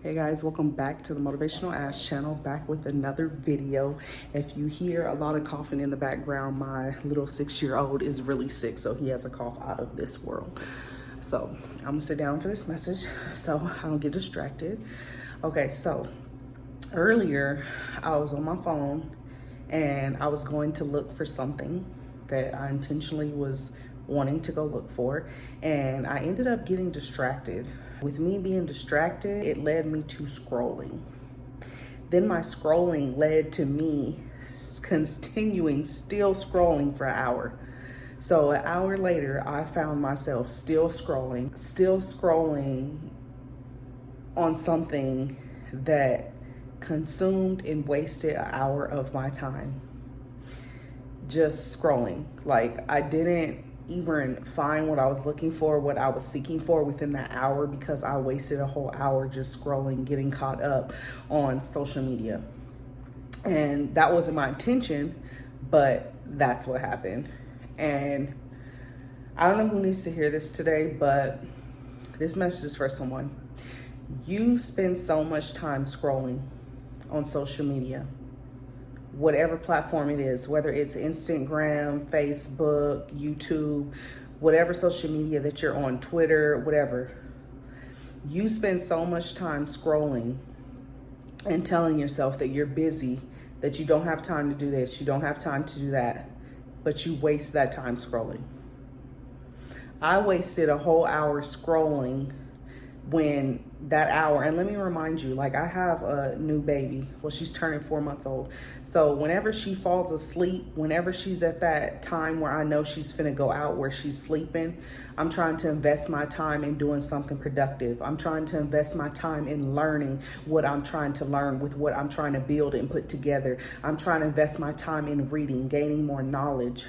Hey guys, welcome back to the Motivational Ash channel, back with another video. If you hear a lot of coughing in the background, my little 6-year-old is really sick, so he has a cough out of this world. So I'm gonna sit down for this message so I don't get distracted. Okay, so earlier I was on my phone and I was going to look for something that I intentionally was wanting to go look for, and I ended up getting distracted. With me being distracted, it led me to scrolling. Then my scrolling led to me continuing still scrolling for an hour. So an hour later, I found myself still scrolling on something that consumed and wasted an hour of my time. Just scrolling. Like, I didn't even find what I was looking for, what I was seeking for within that hour, because I wasted a whole hour just scrolling, getting caught up on social media. And that wasn't my intention, but that's what happened. And I don't know who needs to hear this today, but this message is for someone. You spend so much time scrolling on social media, whatever platform it is, whether it's Instagram, Facebook, YouTube, whatever social media that you're on, Twitter, whatever. You spend so much time scrolling and telling yourself that you're busy, that you don't have time to do this, you don't have time to do that, but you waste that time scrolling. I wasted a whole hour scrolling when that hour, and let me remind you, like, I have a new baby. Well, she's turning 4 months old. So whenever she falls asleep, whenever she's at that time where I know she's finna go out, where she's sleeping, I'm trying to invest my time in doing something productive. I'm trying to invest my time in learning what I'm trying to learn with what I'm trying to build and put together. I'm trying to invest my time in reading, gaining more knowledge,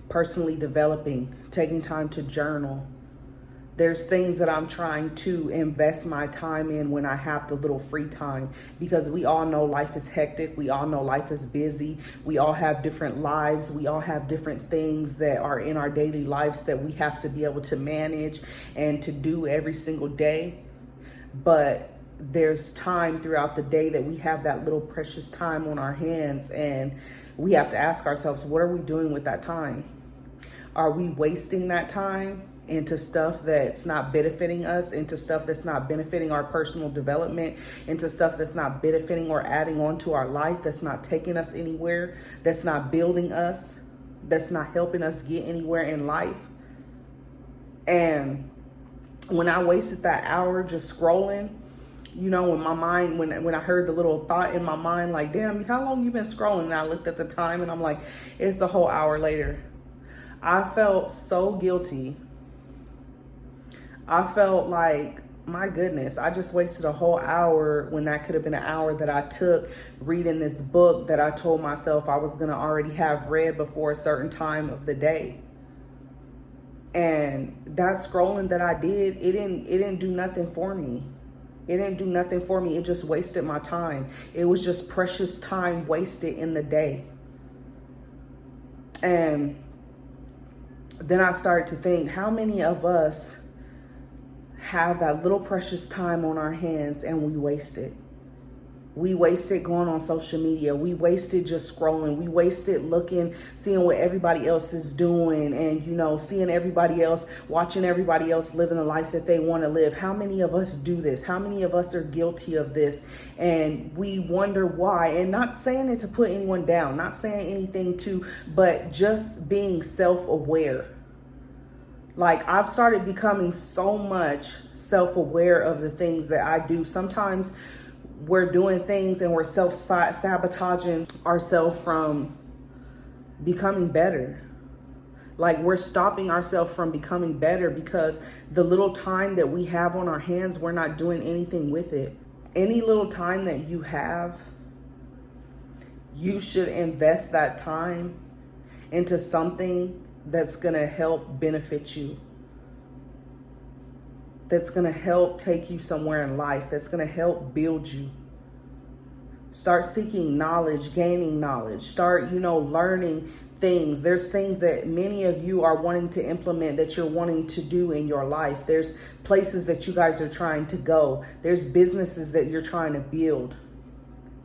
personally developing, taking time to journal. There's things that I'm trying to invest my time in when I have the little free time, because we all know life is hectic. We all know life is busy. We all have different lives. We all have different things that are in our daily lives that we have to be able to manage and to do every single day. But there's time throughout the day that we have that little precious time on our hands, and we have to ask ourselves, what are we doing with that time? Are we wasting that time into stuff that's not benefiting us, into stuff that's not benefiting our personal development, into stuff that's not benefiting or adding on to our life, that's not taking us anywhere, that's not building us, that's not helping us get anywhere in life? And when I wasted that hour just scrolling, you know, when my mind, when I heard the little thought in my mind, like, damn, how long you been scrolling? And I looked at the time and I'm like, it's the whole hour later. I felt so guilty. I felt like, my goodness, I just wasted a whole hour when that could have been an hour that I took reading this book that I told myself I was going to already have read before a certain time of the day. And that scrolling that I did, it didn't do nothing for me. It didn't do nothing for me. It just wasted my time. It was just precious time wasted in the day. And then I started to think, how many of us have that little precious time on our hands and we waste it? We wasted going on social media. We wasted just scrolling. We wasted looking, seeing what everybody else is doing, and, you know, seeing everybody else, watching everybody else living the life that they want to live. How many of us do this? How many of us are guilty of this? And we wonder why. And not saying it to put anyone down, not saying anything to, but just being self-aware. Like, I've started becoming so much self-aware of the things that I do. Sometimes we're doing things and we're self-sabotaging ourselves from becoming better. Like, we're stopping ourselves from becoming better because the little time that we have on our hands, we're not doing anything with it. Any little time that you have, you should invest that time into something that's going to help benefit you, that's going to help take you somewhere in life, that's going to help build you. Start seeking knowledge, gaining knowledge. Start, learning things. There's things that many of you are wanting to implement, that you're wanting to do in your life. There's places that you guys are trying to go. There's businesses that you're trying to build.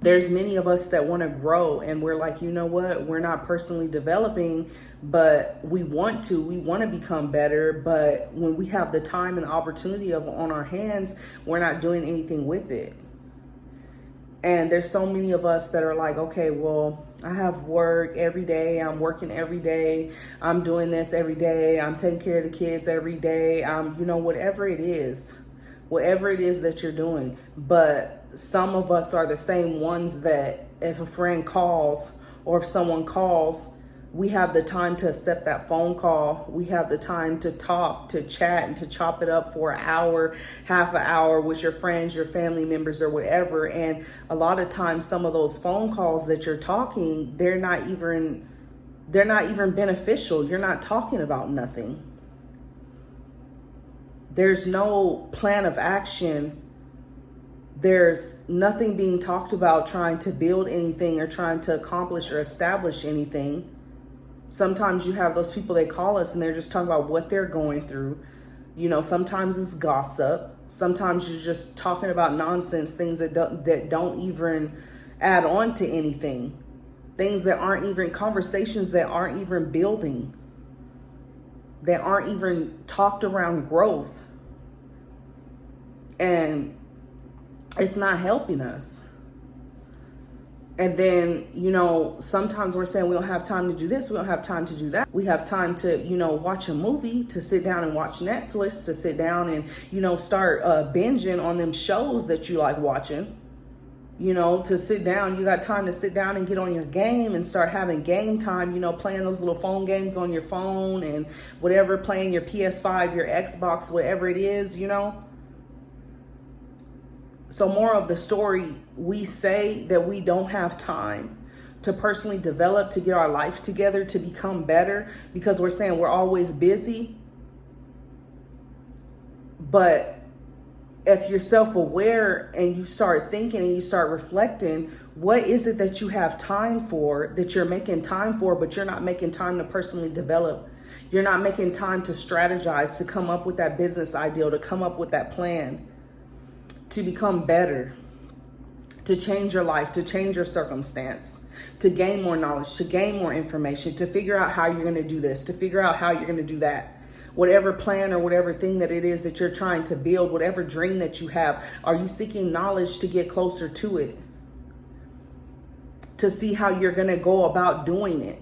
There's many of us that want to grow, and we're like, you know what? We're not personally developing, but we want to become better. But when we have the time and the opportunity on our hands, we're not doing anything with it. And there's so many of us that are like, okay, well, I have work every day. I'm working every day. I'm doing this every day. I'm taking care of the kids every day. Whatever it is that you're doing. But some of us are the same ones that if a friend calls or if someone calls, we have the time to accept that phone call. We have the time to talk, to chat, and to chop it up for an hour, half an hour with your friends, your family members, or whatever. And a lot of times, some of those phone calls that you're talking, they're not even beneficial. You're not talking about nothing. There's no plan of action. There's nothing being talked about trying to build anything or trying to accomplish or establish anything. Sometimes you have those people that call us and they're just talking about what they're going through. Sometimes it's gossip. Sometimes you're just talking about nonsense, things that don't even add on to anything. Things that aren't even conversations that aren't even building. That aren't even talked around growth. And it's not helping us. And then, sometimes we're saying we don't have time to do this. We don't have time to do that. We have time to, watch a movie, to sit down and watch Netflix, to sit down and, start binging on them shows that you like watching. To sit down, you got time to sit down and get on your game and start having game time, playing those little phone games on your phone and whatever, playing your PS5, your Xbox, whatever it is, So more of the story, we say that we don't have time to personally develop, to get our life together, to become better, because we're saying we're always busy. But if you're self-aware and you start thinking and you start reflecting, what is it that you have time for, that you're making time for, but you're not making time to personally develop? You're not making time to strategize, to come up with that business ideal, to come up with that plan, to become better, to change your life, to change your circumstance, to gain more knowledge, to gain more information, to figure out how you're going to do this, to figure out how you're going to do that. Whatever plan or whatever thing that it is that you're trying to build, whatever dream that you have, are you seeking knowledge to get closer to it? To see how you're going to go about doing it.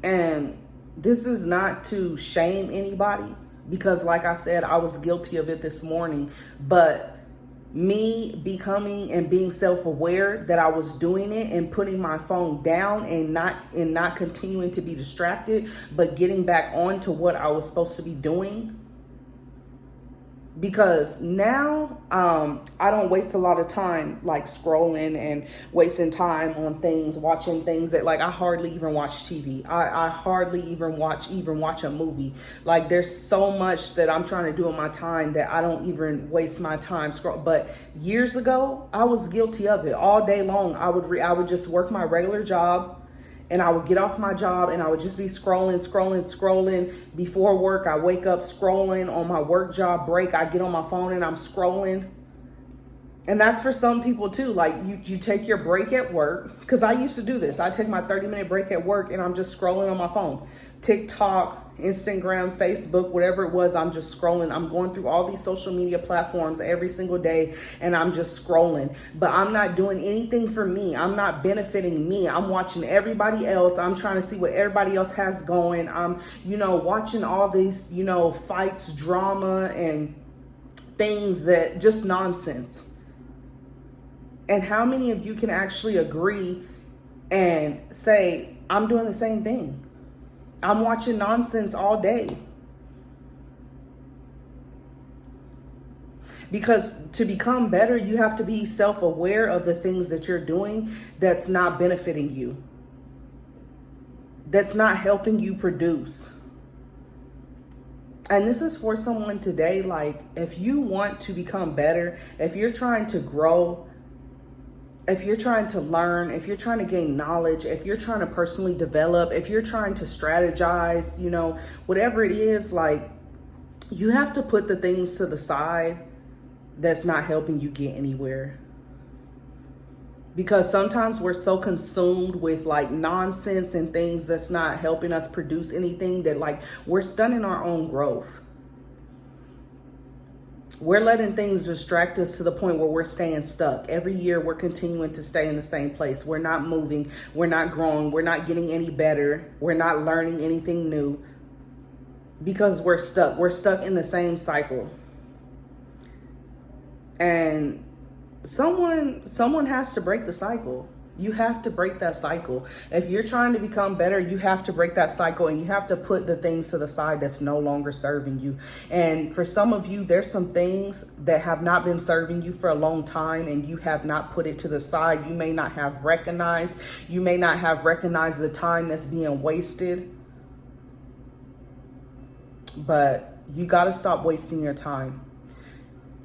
And this is not to shame anybody, because like I said, I was guilty of it this morning. But me becoming and being self-aware that I was doing it and putting my phone down and not continuing to be distracted, but getting back on to what I was supposed to be doing. Because now I don't waste a lot of time like scrolling and wasting time on things, watching things that I hardly even watch TV. I hardly even watch a movie. Like there's so much that I'm trying to do in my time that I don't even waste my time scroll. But years ago, I was guilty of it. All day long, I would just work my regular job. And I would get off my job and I would just be scrolling. Before work, I wake up scrolling. On my work job break, I get on my phone and I'm scrolling. And that's for some people too. Like you take your break at work, because I used to do this. I take my 30-minute break at work and I'm just scrolling on my phone. TikTok, Instagram, Facebook, whatever it was, I'm just scrolling. I'm going through all these social media platforms every single day and I'm just scrolling. But I'm not doing anything for me. I'm not benefiting me. I'm watching everybody else. I'm trying to see what everybody else has going. I'm, watching all these, fights, drama, and things that just nonsense. And how many of you can actually agree and say, I'm doing the same thing? I'm watching nonsense all day. Because to become better, you have to be self-aware of the things that you're doing that's not benefiting you, that's not helping you produce. And this is for someone today, like if you want to become better, if you're trying to grow, if you're trying to learn, if you're trying to gain knowledge, if you're trying to personally develop, if you're trying to strategize, whatever it is, like, you have to put the things to the side that's not helping you get anywhere. Because sometimes we're so consumed with like nonsense and things that's not helping us produce anything that like we're stunning our own growth. We're letting things distract us to the point where we're staying stuck. Every year we're continuing to stay in the same place. We're not moving. We're not growing. We're not getting any better. We're not learning anything new because we're stuck. We're stuck in the same cycle. And someone has to break the cycle. You have to break that cycle. If you're trying to become better, you have to break that cycle, and you have to put the things to the side that's no longer serving you. And for some of you, there's some things that have not been serving you for a long time, and you have not put it to the side. You may not have recognized the time that's being wasted. But you got to stop wasting your time.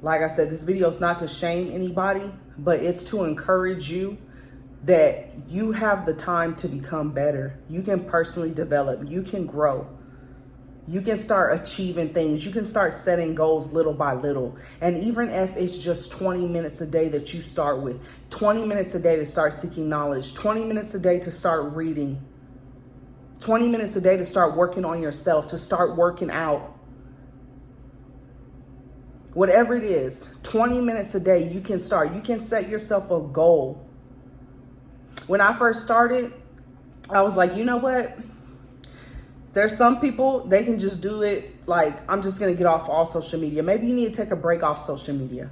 Like I said, this video is not to shame anybody, but it's to encourage you that you have the time to become better. You can personally develop. You can grow. You can start achieving things. You can start setting goals little by little. And even if it's just 20 minutes a day that you start with, 20 minutes a day to start seeking knowledge, 20 minutes a day to start reading, 20 minutes a day to start working on yourself, to start working out. Whatever it is, 20 minutes a day, you can start. You can set yourself a goal. When I first started, I was like, you know what? There's some people, they can just do it like, I'm just going to get off all social media. Maybe you need to take a break off social media.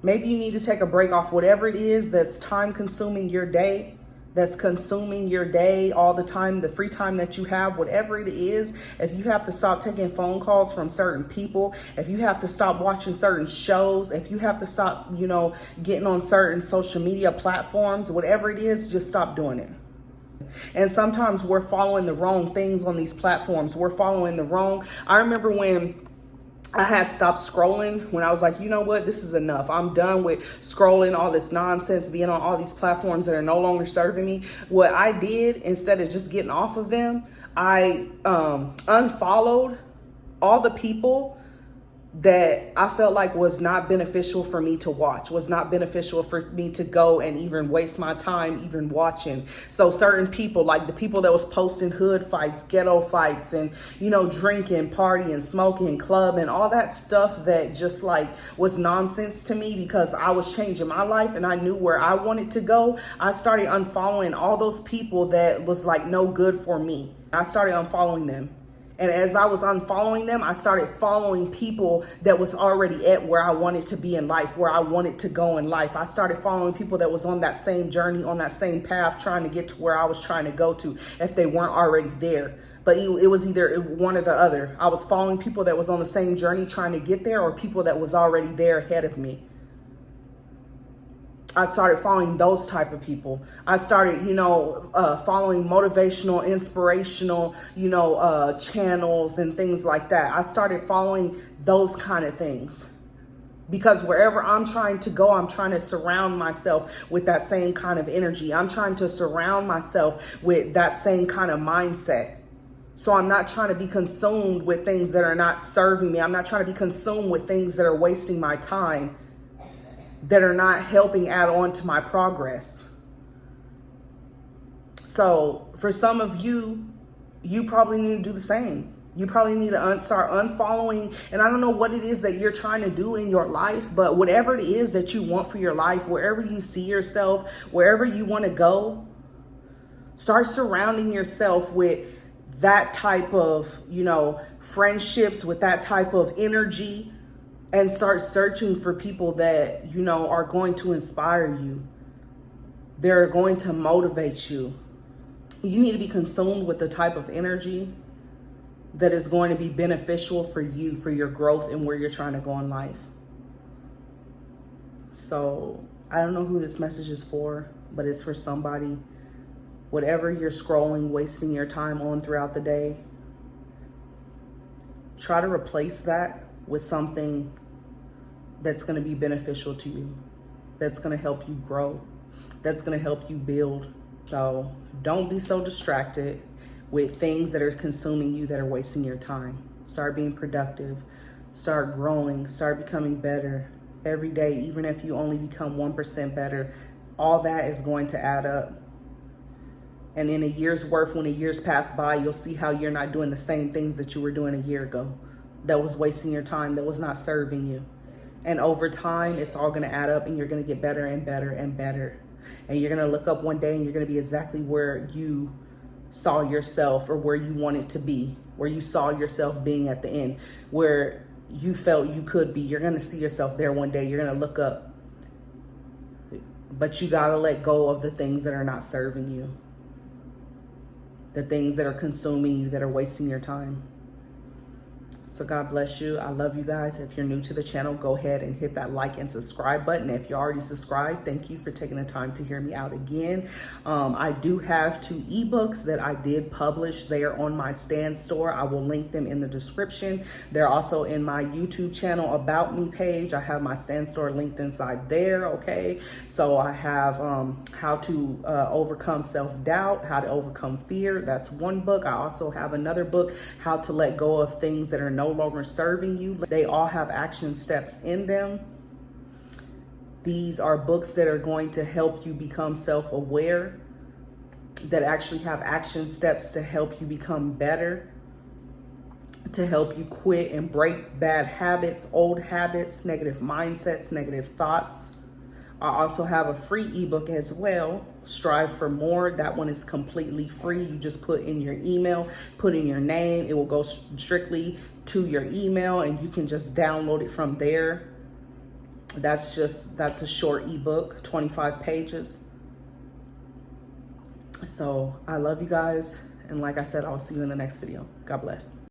Maybe you need to take a break off whatever it is that's time consuming your day. That's consuming your day all the time, the free time that you have, whatever it is. If you have to stop taking phone calls from certain people, if you have to stop watching certain shows, if you have to stop, getting on certain social media platforms, whatever it is, just stop doing it. And sometimes we're following the wrong things on these platforms. I remember when I had stopped scrolling, when I was like, you know what, this is enough. I'm done with scrolling all this nonsense, being on all these platforms that are no longer serving me. What I did, instead of just getting off of them, I unfollowed all the people that I felt like was not beneficial for me to watch, was not beneficial for me to go and even waste my time even watching. So certain people, like the people that was posting hood fights, ghetto fights, and, drinking, partying, smoking, clubbing, all that stuff that just like was nonsense to me because I was changing my life and I knew where I wanted to go. I started unfollowing all those people that was like no good for me. I started unfollowing them. And as I was unfollowing them, I started following people that was already at where I wanted to be in life, where I wanted to go in life. I started following people that was on that same journey, on that same path, trying to get to where I was trying to go to if they weren't already there. But it was either one or the other. I was following people that was on the same journey trying to get there, or people that was already there ahead of me. I started following those type of people. I started, following motivational, inspirational, channels and things like that. I started following those kind of things because wherever I'm trying to go, I'm trying to surround myself with that same kind of energy. I'm trying to surround myself with that same kind of mindset. So I'm not trying to be consumed with things that are not serving me. I'm not trying to be consumed with things that are wasting my time, that are not helping add on to my progress. So for some of you, you probably need to do the same. You probably need to start unfollowing. And I don't know what it is that you're trying to do in your life, but whatever it is that you want for your life, wherever you see yourself, wherever you want to go, start surrounding yourself with that type of, friendships, with that type of energy. And start searching for people that, are going to inspire you. They're going to motivate you. You need to be consumed with the type of energy that is going to be beneficial for you, for your growth and where you're trying to go in life. So I don't know who this message is for, but it's for somebody. Whatever you're scrolling, wasting your time on throughout the day, try to replace that with something that's going to be beneficial to you. that's going to help you grow, that's going to help you build. So don't be so distracted with things that are consuming you, that are wasting your time. Start being productive, start growing, start becoming better every day. Even if you only become 1% better, all that is going to add up. And in a year's worth, when a year's pass by, you'll see how you're not doing the same things that you were doing a year ago. That was wasting your time, that was not serving you. And over time, it's all gonna add up, and you're gonna get better and better and better. And you're gonna look up one day and you're gonna be exactly where you saw yourself, or where you wanted to be, where you saw yourself being at the end, where you felt you could be. You're gonna see yourself there one day. You're gonna look up. But you gotta let go of the things that are not serving you, the things that are consuming you, that are wasting your time. So God bless you. I love you guys. If you're new to the channel, go ahead and hit that like and subscribe button. If you're already subscribed, thank you for taking the time to hear me out again. I do have 2 ebooks that I did publish. They are on my Stand store. I will link them in the description. They're also in my YouTube channel About Me page. I have my Stand store linked inside there, okay? So I have how to overcome self-doubt, how to overcome fear. That's one book. I also have another book, How to Let Go of Things That Are No Longer Serving You. They all have action steps in them. These are books that are going to help you become self-aware, that actually have action steps to help you become better, to help you quit and break bad habits, old habits, negative mindsets, negative thoughts. I also have a free ebook as well, Strive for More. That one is completely free. You just put in your email, put in your name. It will go strictly to your email, and you can just download it from there. That's a short ebook, 25 pages. So I love you guys. And like I said, I'll see you in the next video. God bless.